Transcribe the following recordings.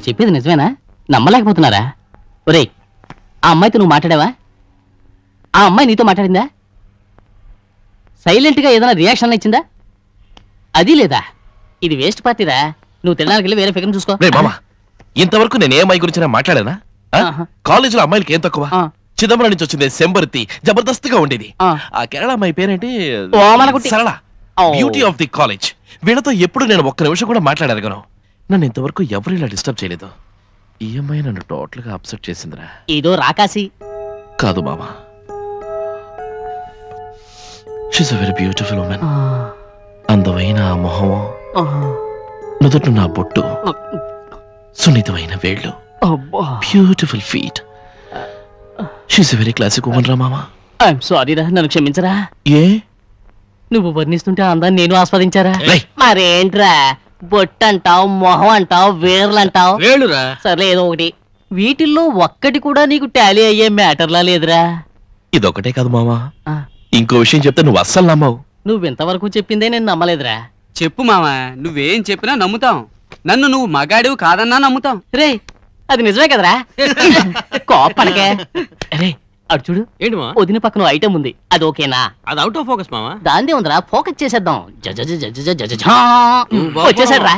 చెప్పేది నిజమేనా? నమ్మలేకపోతున్నారా? ఒరేయ్, ఆ అమ్మాయితో నువ్వు మాట్లాడావా? ఆ అమ్మాయి నీతో మాట్లాడిందా? సైలెంట్గా ఏదైనా రియాక్షన్ ఇచ్చిందా? అది లేదా? ఇది వేస్ట్ పార్టీరా. నువ్వు తినడానికి వెళ్ళి వేరే ఫిగర్ చూసుకో. ఇంతవరకు నేను ఏ అమ్మాయి గురించి మాట్లాడానా? కాలేజీలో అమ్మాయిలకి ఏం తక్కువ? చిదంబరం నుంచి వచ్చింది సెంబర్తి, జబర్దస్త్గా ఉండేది. ఆ కేరళ అమ్మాయి పేరేంటి? సరళ, బ్యూటీ ఆఫ్ ది కాలేజ్. వీళ్ళతో ఎప్పుడు నేను ఒక్క నిమిషం కూడా మాట్లాడగలను. నన్ను ఇంతవరకు ఎవరు ఇలా డిస్టర్బ్ చేయలేదు. ఈ అమ్మాయి నన్ను టోటల్ గా అప్సెట్ చేసిందిరా. ఏదో రాకాసి కాదు మామా, she's a very beautiful women. అందమైన ఆ మొహం, నుదుట నా బొట్టు, సున్నితమైన వేళ్ళు, beautiful feet. She's a very classic women రా మామా. ఐఎమ్ సారీ రా, నన్ను క్షమించరా. ఏ నువ్వు వర్ణిస్తుంటే అందాన్ని నేను ఆస్వాదించారా? మరేంట్రా, బొట్టు అంటావు, మొహం అంటావు, వేర్లు అంటావు. సర్లే ఏదో ఒకటి. వీటిల్లో ఒక్కటి కూడా నీకు టాలీ అయ్యే మ్యాటర్లా లేదురా. ఇదొకటే కాదు మామా, ఇంకో విషయం చెప్తే నువ్వు అస్సలు నమ్మవు. నువ్వు ఇంతవరకు చెప్పిందే నేను నమ్మలేదురా. చెప్పు మామా, నువ్వేం చెప్పినా నమ్ముతాం. నన్ను నువ్వు మగాడివి కాదన్నా నమ్ముతాం. రే, అది నిజమే కదరా? కోపనకే. రే అటు చూడు, ఏంటి మా వదిన పక్కన ఐటమ్ ఉంది, అది ఓకేనా? అది అవుట్ ఆఫ్ ఫోకస్ మామా. దాందే ఉందిరా, ఫోకస్ చేసేద్దాం. వచ్చేసాడు రా.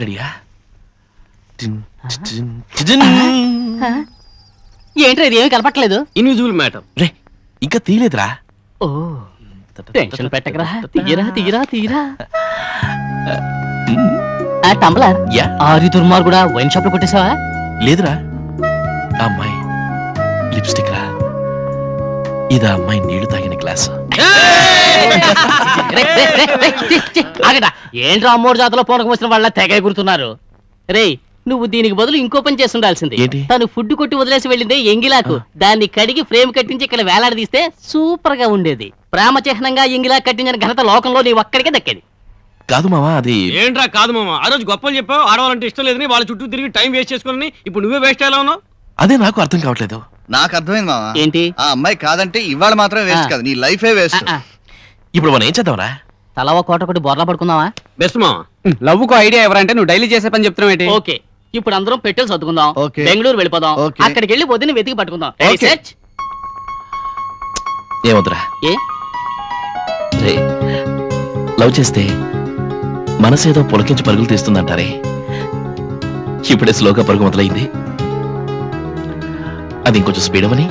రెడీయా? ఏంట్రా ఇది ఏమీ కనపట్లేదు? Invisible matter. రే, ఇంకా తీయలేదురా. ఓ, టెన్షన్ పెట్టకరా, తీయరా తీయరా తీయరా. టంబ్లర్ ఆరి దుర్మార్గుడా, వైన్ షాప్ లో కొట్టేసావా? లేదురా, ఆ అమ్మాయి లిప్స్టిక్ రా. ఇదా అమ్మాయి నీళ్లు తాగిన గ్లాస్. ఏంట్రా అమ్మోడు జాతలో పూనకం వచ్చిన వాళ్ళ తెగ ఎగురుతున్నారు. రే, నువ్వు దీనికి బదులు ఇంకో పని చేస్తుండాల్సింది. తను ఫుడ్ కొట్టి వదిలేసి వెళ్ళిందే ఎంగిలాకు, దాన్ని కడిగి ఫ్రేమ్ కట్టించి ఇక్కడ వేలాడదీస్తే సూపర్ గా ఉండేది. ప్రేమ చిహ్నంగా ఎంగిలా కట్టించిన ఘనత లోకంలో నీ ఒక్కడికే దక్కేది. కాదు మామా, అది ఏంట్రా కాదు మామా. ఆ రోజు గొప్పలు చెప్పావు, ఆడవాలంటే ఇష్టం లేదని వాళ్ళ చుట్టూ తిరిగి టైం వేస్ట్ చేసుకుని ఇప్పుడు నువ్వే వేస్ట్ అయ్యేలా ఉన్నావు. అదే నాకు అర్థం కావట్లేదు. నాకు అర్థమైంది మామా. ఏంటి? ఆ అమ్మాయి కాదంటే ఇవాళ మాత్రమే వేస్ట్ కాదు, నీ లైఫే వేస్ట్. ఇప్పుడు మనం ఏం చేద్దాంరా? తలవ కోట ఒకటి బొర్లా పడుకుందావా? బెస్ట్ మామా. లవ్ కు ఐడియా ఎవరంటే నువ్వు డైలీ చేసే పని చెప్తున్నావు ఏంటి? ఓకే, ఇప్పుడు అందరం పెట్టెలు సర్దుకుందాం. ఓకే. బెంగళూరు వెళ్ళిపోదాం. ఓకే. అక్కడికి వెళ్ళి వదిన వెతికి పట్టుకుందాం. ఓకే. ఏమొద్దురా. ఏ రే, లవ్ చేస్తే మనసేదో పులకించి పరుగులు తీస్తుందంటారే, ఇప్పుడే స్లోగా పరుగు మొదలైంది. అది ఇంకొంచెం స్పీడ్ అవని.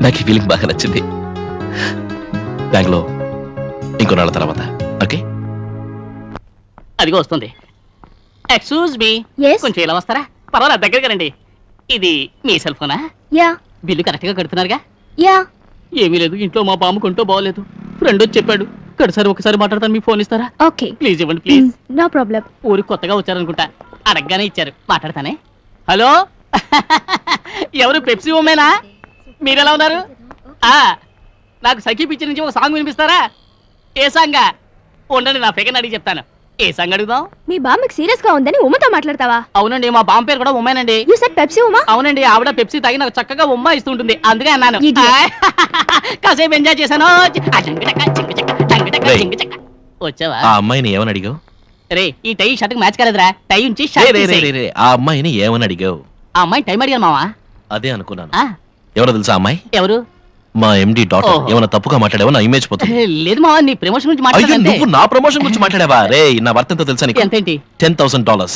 నాకు ఈ ఫీలింగ్ బాగా నచ్చింది. బ్యాంగ్లో ఇంకో నాళ్ళ తర్వాత. ఓకే, అదిగో వస్తుంది. ఎక్స్క్యూజ్ మీ, కొంచెం ఇలా వస్తారా? పర్వాలేదు, దగ్గరగా రండి. ఇది మీ సెల్ ఫోనా? యా. బిల్లు కరెక్ట్ గా కడుతున్నారుగా? యా. ఏమీ లేదు, ఇంట్లో మా బామ్మ కొంటో బాగోలేదు. ఫ్రెండ్ వచ్చి చెప్పాడు, కడసారి ఒకసారి మాట్లాడతాను, మీ ఫోన్ ఇస్తారా? ఓకే, ప్లీజ్ ఇవ్వండి ప్లీజ్. No problem. ఊరికి కొత్తగా వచ్చారనుకుంటా, అడగగానే ఇచ్చారు, మాట్లాడతానే. హలో, ఎవరు? పెప్సీ ఉమ్మేనా? మీరెలా ఉన్నారు? నాకు సఖీ పిక్చర్ నుంచి ఒక సాంగ్ వినిపిస్తారా? ఏ సాంగా? ఉండండి, నా ఫిగర్ అడిగి చెప్తాను. ఏ సాంగ్ అడుగుదాం? మీ బామ్మకి సీరియస్ గా ఉందని ఉమ్మతో మాట్లాడతావా? అవునండి, మా బామ్మ పేరు కూడా ఉమ్మేనండి. You said Pepsi Uma? అవునండి, ఆవిడ పెప్సీ తాగి నాకు చక్కగా ఉమ్మ ఇస్తుంటుంది, అందుకే అన్నాను. కాసేపు ఎంజాయ్ చేశాను. వచ్చావా? ఆ అమ్మాయిని ఏమని అడిగావు? రే, ఈ టై షర్ట్ మ్యాచ్ కాలేదురా, టై ఉంచి ఆ అమ్మాయిని ఏమని అడిగావు? ఆ అమ్మాయి టైం అడిగాను మావా. అదే అనుకున్నాను. ఎవరో తెలుసా అమ్మాయి? ఎవరు? మా ఎండి డాటర్. ఏమైనా తప్పుగా మాట్లాడావా? నా ఇమేజ్ పోతుంది. లేదు మావా, నీ ప్రమోషన్ గురించి అయ్యో, మాట్లాడంటే. నువ్వు నా ప్రమోషన్ గురించి మాట్లాడావా? రే, నా వర్త్ ఎంతో తెలుసా నీకు? ఎంతేంటి? $10,000.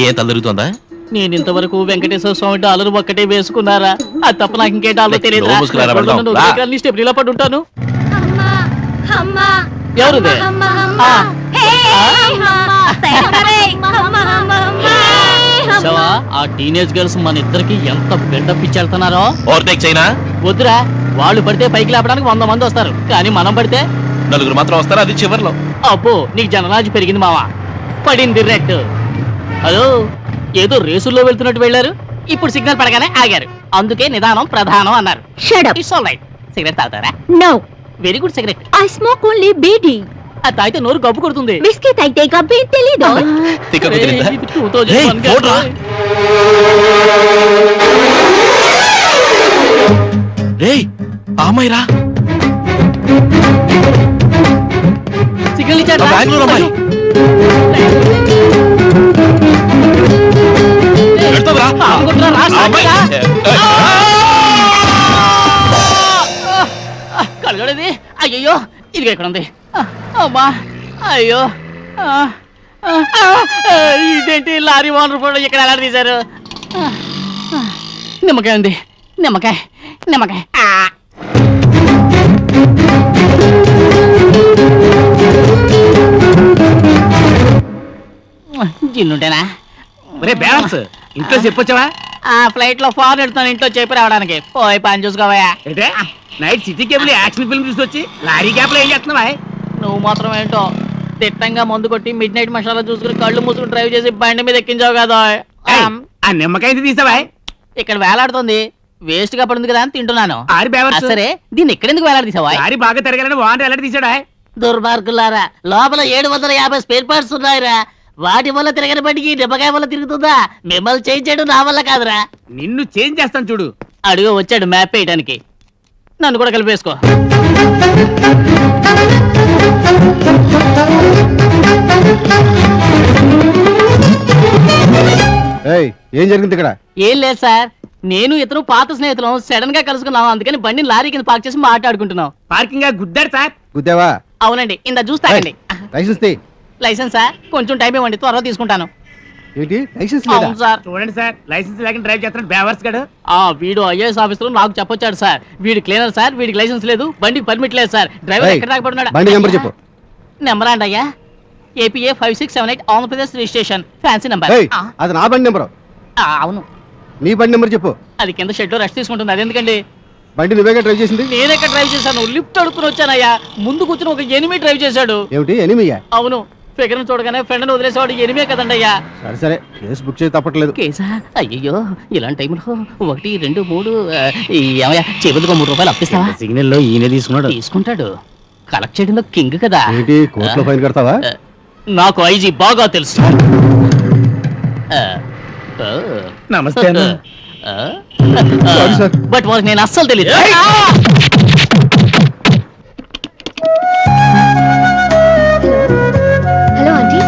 ఏ తలరుగుతుందా? నేను ఇంతవరకు వెంకటేశ్వర స్వామి డాలర్ ఒక్కటే వేసుకున్నారా? అది తప్ప నాకు ఇంకే డాలర్ తెలియదు. స్టెప్ ఇలా పడి ఉంటాను. ఎవరుదే? ఆ టీనేజ్ గర్ల్స్ మన ఇద్దరికి ఎంత బిల్డప్ ఇచ్చేళ్తున్నారో. Overtake China? వద్దురా, వాళ్ళు పడితే పైకి లేపడానికి 100 మంది వస్తారు, కానీ మనం పడితే 4 మాత్రం వస్తారు, అది చివర్లో. అబ్బో, నీకు జనరాజు పెరిగింది మావా. పడింది రెడ్. హలో, ఏదో రేసుల్లో వెళ్తున్నట్టు వెళ్ళారు, ఇప్పుడు సిగ్నల్ పడగానే ఆగారు, అందుకే నిదానం ప్రధానం అన్నారు. Shut up. It's all right. Cigarette తాగుతారా? No. Very good. Cigarette I smoke only beedi. అది తాగితే నోరు గబ్బు కొడుతుంది. బిస్కీ తాగితే గబ్బే తెలీదు. తిక్క కుదిరిందా? ఇది 2001 పోడ్రా. రేయ్, ఆ అమ్మాయి రా. సిగ్నల్ ఇచ్చాడు. బెంగళూరు అమ్మాయి. ఇదిగో ఇక్కడ ఉంది. అమ్మా అయ్యో ఇదేంటి లారీ ఓనర్ కూడా ఇక్కడ ఎలా తీశారు? నిమ్మకాయ ఉంది, నిమ్మకాయ నిమ్మకాయ. జిన్నుంటేనా? ఒరే బ్యాలెన్స్ ఇంట్లో చెప్పొచ్చావా? ఆ ఫ్లైట్ లో ఫారెన్ వెళ్తాను, ఇంట్లో చెప్పి రావడానికి. పోయి పని చూసుకోవా. ఏంటే night city cable action film తీసుకొచ్చి లారీ క్యాప్ లో ఏం చేస్తున్నావా? నువ్వు మాత్రం ఏంటో తిట్టంగా మందు కొట్టి మిడ్ నైట్ మసాలా చూసుకుని కళ్ళు మూసుకుని డ్రైవ్ చేసి బండి మీద ఎక్కించావు కదా. ఆ నిమ్మకాయ తీసావా? ఇక్కడ వేలాడుతుంది, వేస్ట్ గా పడుతుంది కదా అని తింటున్నాను. ఆరి బ్యాలెన్స్ సరే దీన్ని ఎక్కడెందుకు వేలాడదీసావా? లారీ బాగా తిరగాలని వాంట ఎలా తీసాడా? దుర్మార్గులారా, లోపల 750 స్పేర్ పార్ట్స్ ఉన్నాయిరా. వాటి వల్ల తిరగని బండికి నిమ్మకాయ వల్ల తిరుగుతుందా? మిమ్మల్ని చేంజ్ చేయడం నా వల్ల కాదురా. నిన్ను చేంజ్ చేస్తాను చూడు. అడుగు వచ్చాడు మ్యాప్ వేయడానికి, నన్ను కూడా కలిపేసుకో. ఏం జరిగింది ఇక్కడ? ఏం లేదు సార్, నేను ఇతను పాత స్నేహితులం సడన్ గా కలుసుకున్నాం, అందుకని బండిని లారీ కింద పార్క్ చేసి మాట్లాడుకుంటున్నాం. పార్కింగ్ గుద్దాడు సార్. గుద్దావా? అవునండి, ఇంత చూస్తాకండి. లైసెన్స్ తీ. లైసెన్సా? కొంచెం టైం ఇవ్వండి, త్వరగా తీసుకుంటాను. ఏంటి లైసెన్స్ లేదా? అవును సార్. చూడండి సార్, లైసెన్స్ లేకుండా డ్రైవ్ చేస్తున్నాడు బేవర్స్ గడు. వీడు ఐఏఎస్ ఆఫీసర్ నాకు చెప్పొచ్చాడు సార్. వీడు క్లీనర్ సార్, వీడికి లైసెన్స్ లేదు, బండికి పర్మిట్ లేదు సార్. డ్రైవర్ ఏయ్, ఎక్కడ రాకపోతున్నాడు? బండి నెంబర్ చెప్పు. నెంబర్ అండి అయ్యా, APA 5678 Andhra Pradesh registration, fancy number. ఏయ్, అది నా బండి నెంబరు. అవును, నీ బండి నెంబర్ చెప్పు. అది కింద షెడ్ లో రెస్ట్ తీసుకుంటుంది. అదెందుకండి? బండి నువ్వేగా డ్రైవ్ చేసింది? నేనెక్కడ డ్రైవ్ చేశాను, లిఫ్ట్ అడుక్కుని వచ్చానయ్యా. ముందు కూర్చుని ఒక ఎనిమిది డ్రైవ్ చేశాడు. ఏమిటి ఎనిమియా? అవును, ఫిగర్ చూడగానే ఫ్రెండ్ వదిలేసేవాడు ఎనిమే కదండి అయ్యా. సరే సరే, కేసు బుక్ చేసి తప్పట్లేదు. కేసా? అయ్యో, ఇలాంటి టైంలో 1, 2, 3 ఏమయ్యా చేపదుకో 3 రూపాయలు అప్పిస్తావా? సిగ్నల్ లో ఈయన తీసుకున్నాడు. తీసుకుంటాడు, కలెక్ట్ చేయడంలో కింగ్ కదా. ఏంటి కోర్టులో ఫైన్ కడతావా? నాకు ఐజీ బాగా తెలుసు. నమస్తే అన్న. Sorry, sir. బట్ వాళ్ళకి నేను అస్సలు తెలియదు. హలో ఆంటీ,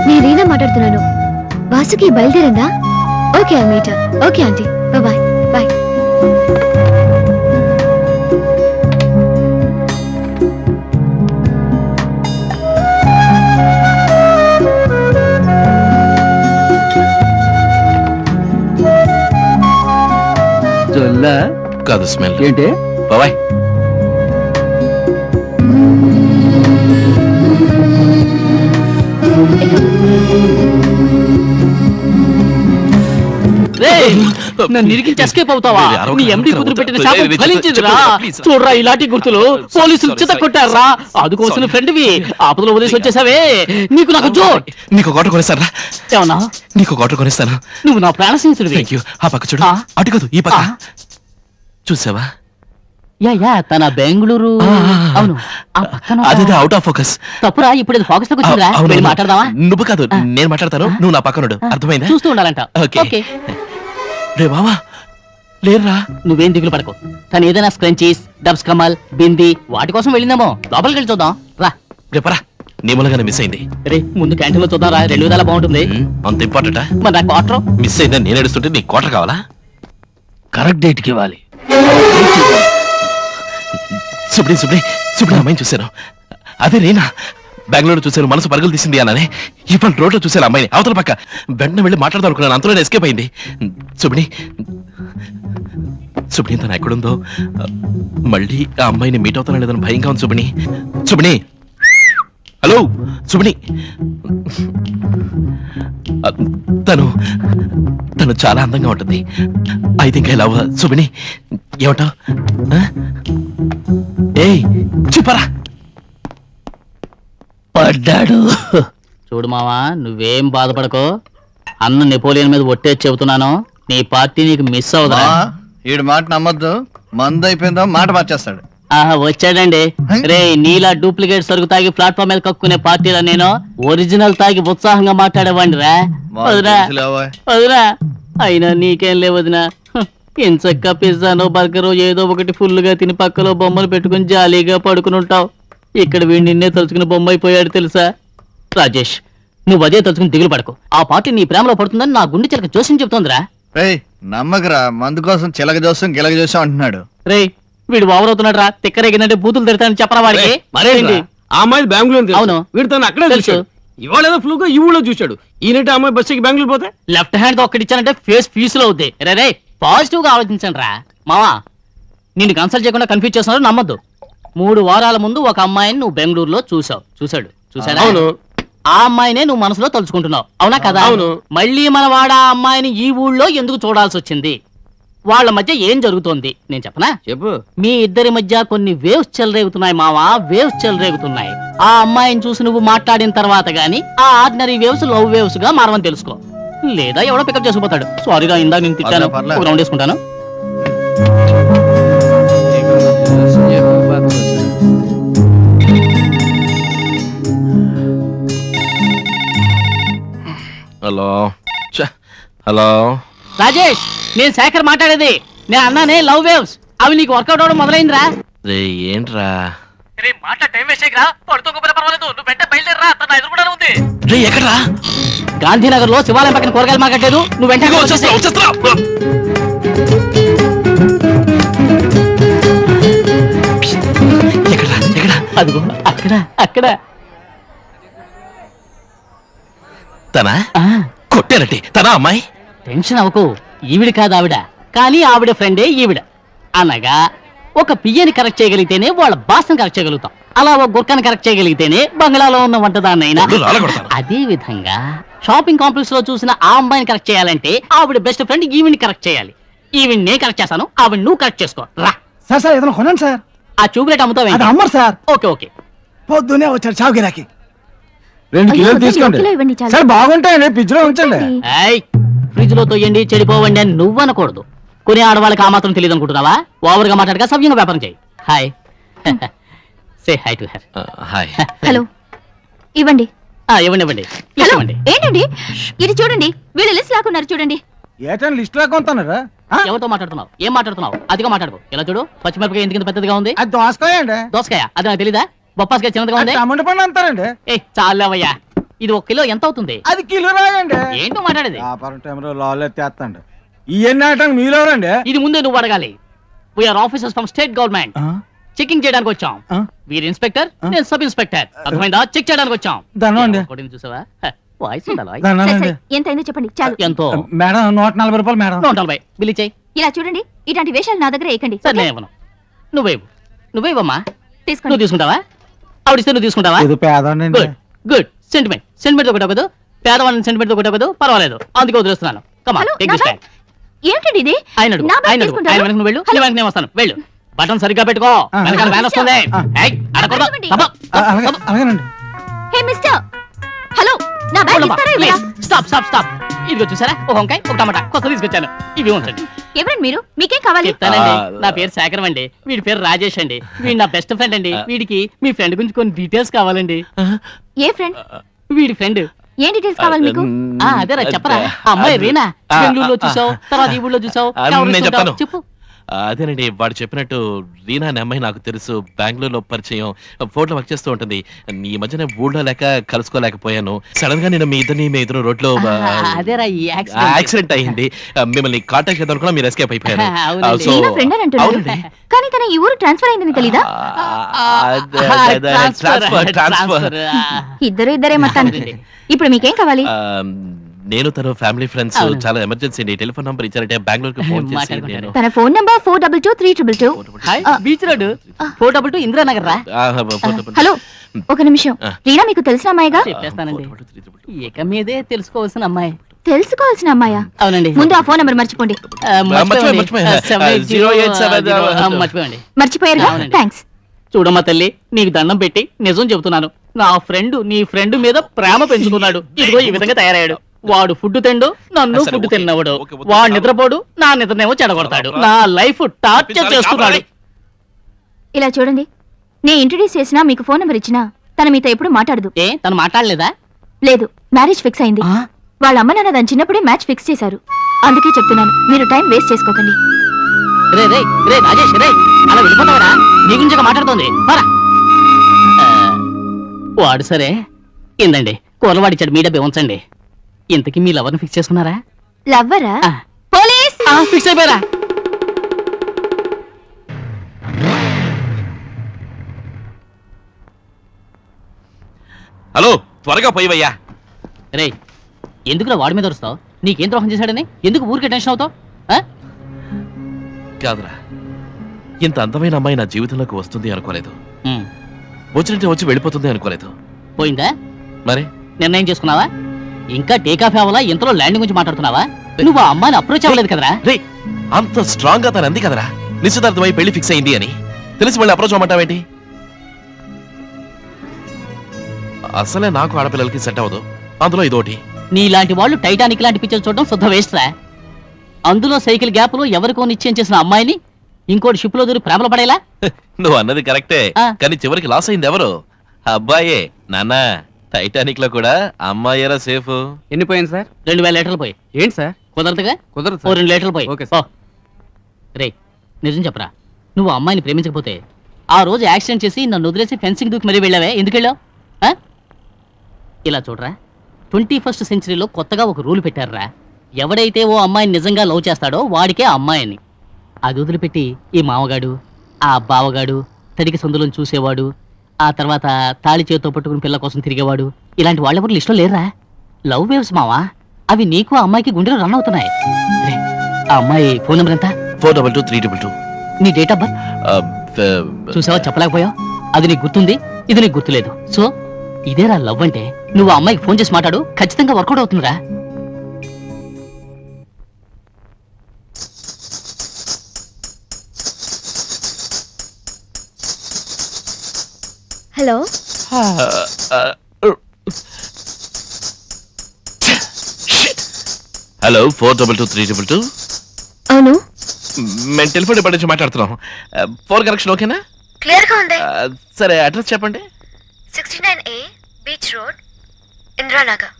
నేను రీనా మాట్లాడుతున్నాను. వాసుకి బయలుదేరిందా? Okay meet. Okay aunty, bye bye. జొల్లా కాదు స్మెల్. ఏంటి? బాబాయ్ నన్ను ఇరికించి ఎస్కేప్ అవుతావా? రే, అరవకు, నీ ఎండి అరవకు, కుదురు పెట్టిన రే, శాపం రే, ఫలించిందిరా. చెప్పు, please. చూడరా ఇలాంటి గుర్తులు పోలీసులు చిత కొట్టారా. అదుకోసిన ఫ్రెండ్వి ఆపదలో వదిలేసి వచ్చేసావే. నీకు నాకు జోట్. నీకు ఒక ఆటో కొనిస్తారా? ఏమన్నా? నీకు ఒక ఆటో కొనిస్తాను. నువ్వు నా ప్రాణ స్నేహితుడివి. Thank you. ఆ పక్క చూడు. ఆ. అటు కాదు, ఈ పక్క. ఆ. చూసావా? యా తన బెంగళూరు. ఆ. అవును, ఆ పక్కన అదే అవుట్ ఆఫ్ ఫోకస్. తప్పురా, ఇప్పుడు ఇది ఫోకస్ లోకి వచ్చిందిరా. వెళ్ళి మాట్లాడదామా? నువ్వు కాదు, ఆ. నేను మాట్లాడతాను. ఆ. నువ్వు నా పక్కనుడు. అర్థమైందా? చూస్తూ ఉండాలంట. ఓకే. ఓకే, రే బావా, లేరురా. నువ్వేం దిగులు పడకు. తను ఏదైనా స్క్రంచీస్, డబ్స్ కమల్, బింది వాటి కోసం వెళ్ళిందేమో. లోపలికి వెళ్ళి చూద్దాం రా. రేపరా, నీ మూలంగానే మిస్ అయింది. రే, ముందు క్యాంటీన్ లో చూద్దాం రా, 2 విధాలా బాగుంటుంది. అంత ఇంపార్టెంటా? మరి నాకు క్వార్టర్. మిస్ అయిందని నేను ఏడుస్తుంటే నీకు క్వార్టర్ కావాలా? కరెక్ట్ డేట్ కి ఇవ్వాలి. సుబ్డి సుబ్డి సుబ్డి, అమ్మాయిని చూశాను. అదే నేనా? బెంగళూరు చూశాను, మనసు పరుగులు తీసింది అన్నానే. ఇప్పుడు రోడ్లో చూశాను అమ్మాయిని, అవతల పక్క. వెంటనే వెళ్ళి మాట్లాడదాం అనుకున్నాను, అంతలోనే ఎస్కేప్ అయింది. సుబ్డి సుబ్డి, తను ఎక్కడుందో, మళ్ళీ ఆ అమ్మాయిని మీట్ అవుతానో లేదని భయంగా ఉంది. సుబ్డి సుబ్డి, హలో సుబ్డి. తను తను చాలా అందంగా ఉంటుంది. ఐ థింక్ ఐ లవ్ సుబ్డి. ఏమంటావు? ఏయ్ చూపరా. పడ్డాడు. చూడు మావా, నువ్వేం బాధపడకో. అన్న నెపోలియన్ మీద ఒట్టేసి చెబుతున్నాను, నీ పార్టీ నీకు మిస్ అవుదా. ఈడు మాట నమ్మద్దు, మందు అయిపోయిందో మాట మార్చేస్తాడు. ఆహా, వచ్చాడండి. రే, నీలా డూప్లికేట్ సరుకు తాగి ప్లాట్ఫామ్ మీద కక్కునే పార్టీలా నేను ఒరిజినల్ తాగి ఉత్సాహంగా మాట్లాడేవాడిని రా. వదినా వదినా, అయినా నీకేం లే వదినా. ఇంచక్క పిజ్జానో బర్గరో ఏదో ఒకటి ఫుల్ గా తిని పక్కలో బొమ్మలు పెట్టుకుని జాలీగా పడుకుని ఉంటావు. ఇక్కడ వీడు నిన్నే తలుచుకుని బొమ్మ అయిపోయాడు తెలుసా. రాజేష్, నువ్వు అదే తలుచుకుని దిగులు పడకు. ఆ పార్టీ నీ ప్రేమలో పడుతుందని నా గుండె చిలక జోస్యం చెప్తోందిరా. రేయ్ నమ్మకరా, మందు కోసం చిలక జోసం గిలక జోసం అంటున్నాడు. రే, వీడు ఓవర్ అవుతున్నాడు రా, తిక్కరేగిందంటే బూతులు తిడతానని చెప్పరా వాడికి. మరేంటి ఆ అమ్మాయి బెంగళూరు అవును. వీడు తను అక్కడే తెలుసు. చూశాడు. ఇవాళ ఏదో ఫ్లూగా ఈ ఊళ్ళో చూశాడు. ఈయనంటే ఆ అమ్మాయి బస్సుకి బెంగళూరు పోతే లెఫ్ట్ హ్యాండ్ తో ఒక్కటి ఇచ్చానంటే ఫేస్ ఫీజులో అవుద్ది. రే పాజిటివ్ గా ఆలోచించండి రా మావా. నిన్ను కన్సల్ట్ చేయకుండా కన్ఫ్యూజ్ చేస్తున్నారు, నమ్మద్దు. 3 వారాల ముందు ఒక అమ్మాయిని నువ్వు బెంగళూరులో చూసాడా? అవును. ఆ అమ్మాయినే నువ్వు మనసులో తలుచుకుంటున్నావు, అవునా కదా? అవును. మళ్ళీ మన వాడ ఆ అమ్మాయిని ఈ ఊళ్ళో ఎందుకు చూడాల్సి వచ్చింది? వాళ్ళ మధ్య ఏం జరుగుతోంది నేను చెప్పనా? చెప్పు. మీ ఇద్దరి మధ్య కొన్ని వేవ్స్ చెలరేగుతున్నాయి మావా, వేవ్స్ చెలరేగుతున్నాయి. ఆ అమ్మాయిని చూసి నువ్వు మాట్లాడిన తర్వాత గానీ ఆ ఆర్డినరీ వేవ్స్ లవ్ వేవ్స్ గా మారమని తెలుసుకో. లేదా ఎవడో పికప్ చేసుకుపోతాడు. సారీగా ఇందాక నేను తిట్టాను, పర్లేదు. ఒక రౌండ్ వేసుకుంటాను. హలో హలో రాజేష్, నేను శేఖర్ మాట్లాడేది. నేను అన్నానే లవ్ వేవ్స్, అవి నీకు వర్కౌట్ అవడం మొదలైందిరా. రే ఏంట్రా రే ఎక్కడ్రా? గాంధీనగర్ లో శివాలయం పక్కన కూరగాయలు మార్కెట్ లేదు, నువ్వు వెంటనే వచ్చేస్తా వచ్చేస్తా. ఎక్కడ్రా ఎక్కడ? అదిగో అక్కడ అక్కడ. తనా ఆ, కొట్టానంటే తనా అమ్మాయి? టెన్షన్ అవ్వకు, ఈవిడ కాదు ఆవిడ, కానీ ఆవిడ ఫ్రెండే ఈవిడ. అనగా ఒక పియ్యని కరెక్ట్ చేయగలిగితేనే వాళ్ళ బాస్ని కరెక్ట్ చేయగలుగుతాం. అలా ఒక గుర్కాన్ని కరెక్ట్ చేయగలిగితేనే బంగ్లాలో ఉన్న వంటదాన్నైనా. ఒళ్ళు రాలగొడతాను. అదే విధంగా షాపింగ్ కాంప్లెక్స్ లో చూసిన ఆ అమ్మాయిని కరెక్ట్ చేయాలంటే ఆవిడ బెస్ట్ ఫ్రెండ్ ఈవిడ్ని కరెక్ట్ చేయాలి. ఈవిడ్ని నేను కరెక్ట్ చేస్తాను, ఆవిడ నువ్వు కరెక్ట్ చేసుకో రా. సార్ ఏదైనా కొనండి సార్. ఆ ట్యూబ్లైట్ అమ్ముతావు? అది అమ్మరు సార్. Okay okay. పొద్దునే వచ్చాడు చావు గిరాకి. 2 అయ్యో, కిలోలు వద్దండి, తీసుకోండి. 1 కిలో ఇవ్వండి చాలు. సార్ బాగుంటాయండి, ఫ్రిడ్జ్ లో ఉంచండి. ఏయ్, ఫ్రిడ్జ్ లో తోయండి చెడిపోవండి అని నువ్వు అనకూడదు. కొనే ఆడవాళ్ళకి ఆ మాత్రం తెలియదు అనుకుంటున్నావా? ఓవర్ గా మాట్లాడక సవ్యంగా వ్యాపారం చేయి. Hi. Say hi to her. Hi. Hello, ఇవ్వండి. ఇవ్వండి ఇవ్వండి ప్లీజ్ హలో, ఇవ్వండి. ఏంటండి ఇది? చూడండి, వీళ్ళు లిస్ట్ లాక్కున్నారు చూడండి. ఏటండి లిస్ట్ లాగా కొంటున్నారా? ఎవరితో మాట్లాడుతున్నావు? ఏం మాట్లాడుతున్నావు? అదిగా మాట్లాడుకో. ఇలా చూడు, పచ్చిమిరపకాయ ఎందుకు ఇంత పెద్దదిగా ఉంది? అది దోసకాయండి. దోసకాయ అది నాకు తెలీదా? బొప్పాసకాయ చిన్నదిగా ఉంది. టమాటా పండు అంటారండి. ఏ చాలేవయ్యా, ఇది 1 కిలో ఎంత అవుతుంది? అది కిలో రాయండి. ఏంటో మాట్లాడేది? వ్యాపారం టైంలో లాల్ ఎత్తేస్తండి. ఇవన్నీ ఆటండి మీరెవరండి? ఇది ముందే నువ్వు అడగాలి. We are officers from state government. Checking చేయడానికి వచ్చాం. వీరు ఇన్స్పెక్టర్, నేను సబ్ ఇన్స్పెక్టర్. అర్థమైందా? చెక్ చేయడానికి వచ్చాం. దండం అండి. కొట్టింది చూసావా? వాయిస్ ఉండాలి. సరే, దండాలండి. సరే, ఎంత అయిందో చెప్పండి చాలు. ఎంతో? మేడం 140 రూపాయలు మేడం. 140. బిల్లు చేయి. ఇలా చూడండి, ఇలాంటి వేషాలు నా దగ్గర వేయకండి. సరే నేను ఇవ్వను. నువ్వేవమ్మా. నువ్వు తీసుకోండి. తీసుకుంటావా? ఆవిడిస్తే నువ్వు తీసుకుంటావా? ఇది పేదండి. Good good. సెంటిమెంట్ సెంటిమెంట్ ఒకటి ఒకదు, పేదవాళ్ళని సెంటిమెంట్ ఒకటి ఒకదు, పర్వాలేదు. అందుకే వదిలేస్తున్నాను. కమా హలో, టేక్ దిస్ నా బ్యాగ్. ఏంటండి ఇది? ఆయన అడుగు, నా బ్యాగ్ ఆయన అడుగు. తీసుకుంటారా? ఆయన వెనక నువ్వు వెళ్ళు, నీ వెనక నేను వస్తాను. వెళ్ళు. బటన్ సరిగ్గా పెట్టుకో, వెనకాల వ్యాన్ వస్తుంది. ఏయ్, అడగకూడదు. అడగండి. తప్ప, తప్ప. అలాగేనండి. హే మిస్టర్, హలో, నా బ్యాగ్ ఇస్తారా ఇవ్వరా? Stop stop stop. ఇదిగో చూసారా, ఒక వంకాయ ఒక టమాటా కొత్త తీసుకొచ్చాను. ఇవి ఉంచండి. ఎవరండి మీరు? మీకేం కావాలి? చెప్తానండి. నా పేరు శేఖరం అండి, వీడి పేరు రాజేష్ అండి. వీడి నా బెస్ట్ ఫ్రెండ్ అండి. వీడికి మీ ఫ్రెండ్ గురించి కొన్ని డీటెయిల్స్ కావాలండి. ఏ ఫ్రెండ్? వీడి ఫ్రెండ్. ఏం డీటెయిల్స్ కావాలి మీకు? అదేరా చెప్పరా. ఆ అమ్మాయి రీనా, బెంగళూరులో చూసావు, తర్వాత ఈ ఊళ్ళో చూసావు. నేను చెప్తాను. చెప్పు. అదేనండి, వాడు చెప్పినట్టు రీనా అనే అమ్మాయి నాకు తెలుసు. బెంగళూరులో పరిచయం, ఫోటో వర్క్ చేస్తూ ఉంటుంది. ఈ మధ్యన ఊళ్ళో లేక కలుసుకోలేకపోయాను. సడన్ గా నేను మీ ఇద్దరు రోడ్లో అదేరా ఈ యాక్సిడెంట్ అయ్యింది. మిమ్మల్ని కాంటాక్ట్ చేద్దాం అనుకున్నా, మీరు ఎస్కేప్ అయిపోయారు. అవునండి. So, రీనా ఫ్రెండ్ అని అంటున్నారు. అవునండి. కానీ తన ఈ ఊరు ట్రాన్స్ఫర్ అయిందని తెలీదా? ట్రాన్స్ఫర్. ఇద్దరే మొత్తానికి. ఇప్పుడు మీకేం కావాలి? నేను తన ఫ్యామిలీ ఫ్రెండ్స్ అవును. చాలా ఎమర్జెన్సీ అండి. టెలిఫోన్ నంబర్ ఇచ్చారంటే బెంగళూరుకి ఫోన్ చేసి మాట్లాడుకుంటారు. నేను తన phone number 422322. Hi, beach road 422 Indiranagar రా. హలో, ఒక నిమిషం. రీనా మీకు తెలిసిన అమ్మాయిగా? చెప్పేస్తానండి. ఇక మీదే తెలుసుకోవాల్సిన అమ్మాయి. తెలుసుకోవాల్సిన అమ్మాయా? అవునండి. ముందు ఆ ఫోన్ నంబర్ మర్చిపోండి. మర్చిపోయాను. 780 మర్చిపోయండి. మర్చిపోయారుగా? అవునండి. థ్యాంక్స్. చూడమ్మా తల్లి, నీకు దండం పెట్టి నిజం చెబుతున్నాను. నా ఫ్రెండ్ నీ ఫ్రెండ్ మీద ప్రేమ పెంచుకున్నాడు. ఇదిగో ఈ విధంగా తయారయ్యాడు. వాడు ఫుడ్ తిండు, నన్ను సరే, ఫుడ్ ఓకే. తిన్నవాడు. Okay, okay. వాడు నిద్రపోడు, నా నిద్రనేమో చెడగొడతాడు. నా లైఫ్ టార్చర్ చేస్తున్నాడు. ఇలా చూడండి, నేను ఇంట్రడ్యూస్ చేసినా మీకు ఫోన్ నెంబర్ ఇచ్చినా తన మీతో ఎప్పుడు మాట్లాడదు. ఏ తను మాట్లాడలేదా? లేదు, మ్యారేజ్ ఫిక్స్ అయింది. వాళ్ళ అమ్మ నాన్న దాని చిన్నప్పుడే మ్యాచ్ ఫిక్స్ చేశారు. అందుకే చెప్తున్నాను, మీరు టైం వేస్ట్ చేసుకోకండి. రే రే రే రాజేష్, రే అలా వెళ్ళిపోతావరా? నీ గురించి మాట్లాడుతోంది. పరా. వాడు సరే, ఏందండి కూరలు వాడిచ్చాడు, మీ డబ్బే ఉంచండి. ఇంతకీ మీ లవర్ని ఫిక్స్ చేసుకున్నారా? లవ్వరా? ఆ. పోలీస్! ఫిక్స్ అయిపోయారా? హలో త్వరగా పోయివయ్యా. రే ఎందుకురా వాడి మీద వస్తావు? నీకేం ద్రోహం చేశాడని ఎందుకు ఊరికే టెన్షన్ అవుతావు? కాదురా, ఇంత అందమైన అమ్మాయి నా జీవితంలోకి వస్తుంది అనుకోలేదు. వచ్చినట్టే వచ్చి వెళ్ళిపోతుంది అనుకోలేదు. పోయిందా? మరి నిర్ణయం చేసుకున్నావా? ఇంకా టేకాఫ్ అవ్వాలా? ఇంతలో ల్యాండింగ్ గురించి మాట్లాడుతున్నావా? నువ్వు ఆ అమ్మాయిని అప్రోచ్ అవ్వలేదు కదరా? రే అంత స్ట్రాంగ్ గా తను అంది కదరా నిశ్చితార్థమై పెళ్లి ఫిక్స్ అయింది అని. తెలిసి మళ్ళీ అప్రోచ్ అవ్వమంటావేంటి? అసలే నాకు ఆడపిల్లలకి సెట్ అవ్వదు, అందులో ఇదోటి. నీలాంటి వాళ్ళు టైటానిక్ లాంటి పిక్చర్ చూడడం శుద్ధ వేస్ట్ రా. అందులో సైకిల్ గ్యాప్ లో ఎవరికో నిశ్చయం చేసిన అమ్మాయిని ఇంకోటి షిప్ లో దూరి ప్రేమలో పడేలా? నువ్వు అన్నది కరెక్టే, ఆ. కానీ చివరికి లాస్ అయింది ఎవరు? అబ్బాయే. నాన్న టైటానిక్ లో కూడా అమ్మాయేరా సేఫ్. ఎన్ని పోయింది సార్? 2000 లీటర్లు పోయి. ఏంటి సార్? కుదరదుగా? కుదరదు ఓ సార్. 2 లీటర్లు పోయి. Okay sir. రే నిజం చెప్పరా, నువ్వు ఆ అమ్మాయిని ప్రేమించకపోతే ఆ రోజు యాక్సిడెంట్ చేసి నన్ను వదిలేసి ఫెన్సింగ్ దూకి మరీ వెళ్ళావే, ఎందుకు వెళ్ళావు? ఇలా చూడరా, 21st సెంచరీలో కొత్తగా ఒక రూల్ పెట్టారురా. ఎవడైతే ఓ అమ్మాయిని నిజంగా లవ్ చేస్తాడో వాడికే ఆ అమ్మాయిని. అది వదిలిపెట్టి ఈ మామగాడు, ఆ బావగాడు, తడికి సందులను చూసేవాడు, ఆ తర్వాత తాళి చేతితో పట్టుకుని పిల్ల కోసం తిరిగేవాడు, ఇలాంటి వాళ్ళెవరు లిస్టులో లేరా? లవ్ వేవ్స్ మావా, అవి నీకు ఆ అమ్మాయికి గుండెలో రన్ అవుతున్నాయి. రే, ఆ అమ్మాయి ఫోన్ నెంబర్ ఎంత? 422 నీ డేట్ ఆఫ్ బర్త్ చూసావా? చెప్పలేకపోయావు. అది నీకు గుర్తుంది, ఇది నీకు గుర్తులేదు. సో ఇదేరా లవ్ అంటే. నువ్వు ఆ అమ్మాయికి ఫోన్ చేసి మాట్లాడు, ఖచ్చితంగా వర్కౌట్ అవుతుందిరా. హలో, హలో 422 అవును, మేము టెలిఫోన్ డిపార్ట్మెంట్ నుంచి మాట్లాడుతున్నాం. ఫోన్ కనెక్షన్ ఓకేనా? క్లియర్ గా ఉంది. సరే అడ్రస్ చెప్పండి. 69A beach road, Indiranagar.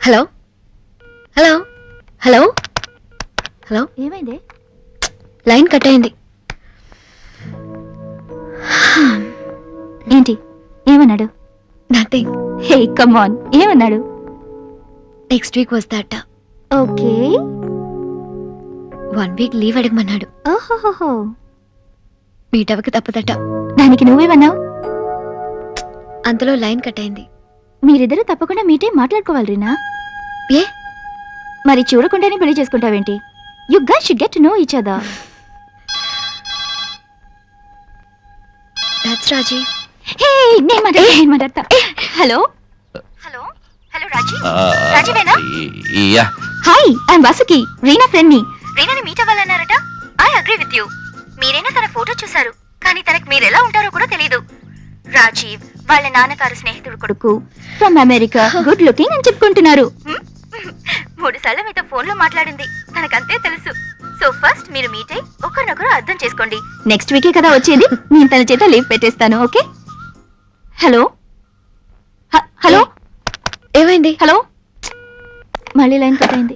Hello hello hello hello, ఏమైంది? లైన్ కట్ అయింది. ఏంటి ఏమన్నాడు? నథింగ్. హే కమ్ ఆన్, ఏమన్నాడు? నెక్స్ట్ వీక్ వస్తాట. ఓకే, 1 వీక్ లీవ్ అడగమన్నాడు. ఓహోహో, మీట్ అవ్వక తప్పదట. దానికి నువ్వేమన్నావు? అంతలో లైన్ కట్ అయింది. మీరిద్దరూ తప్పకుండా మీటే మాట్లాడుకోవాలి రీనా. ఏ? మరి చూడకుండానే పెళ్లి చేసుకుంటావేంటి? You guys should get to know each other. That's Raji. హే నేను మాట్లాడతా. హలో హలో హలో రాజీ, రాజీవేనా? Yeah. Hi, I'm Vasuki, Reena friend ని. రీనాని మీట్ అవ్వాలన్నారట. I agree with you. మీరైనా తన ఫోటో చూశారు, కానీ తనకి మీరు ఎలా ఉంటారో కూడా తెలీదు. రాజీవ్ వాళ్ళ నాన్నగారు స్నేహితుడు కొడుకు, ఫ్రమ్ అమెరికా, గుడ్ లుకింగ్ అని చెప్పుకుంటున్నారు. 3 సార్లు మీతో ఫోన్ లో మాట్లాడింది, తనకంతే తెలుసు. సో ఫస్ట్ మీరు మీట్ అయి ఒకరినొకరు అర్థం చేసుకోండి. నెక్స్ట్ వీకే కదా వచ్చేది, నేను తన చేత లీవ్ పెట్టేస్తాను. ఓకే? హలో హలో ఏమైంది? హలో, మళ్ళీ లైన్ కట్ అయింది.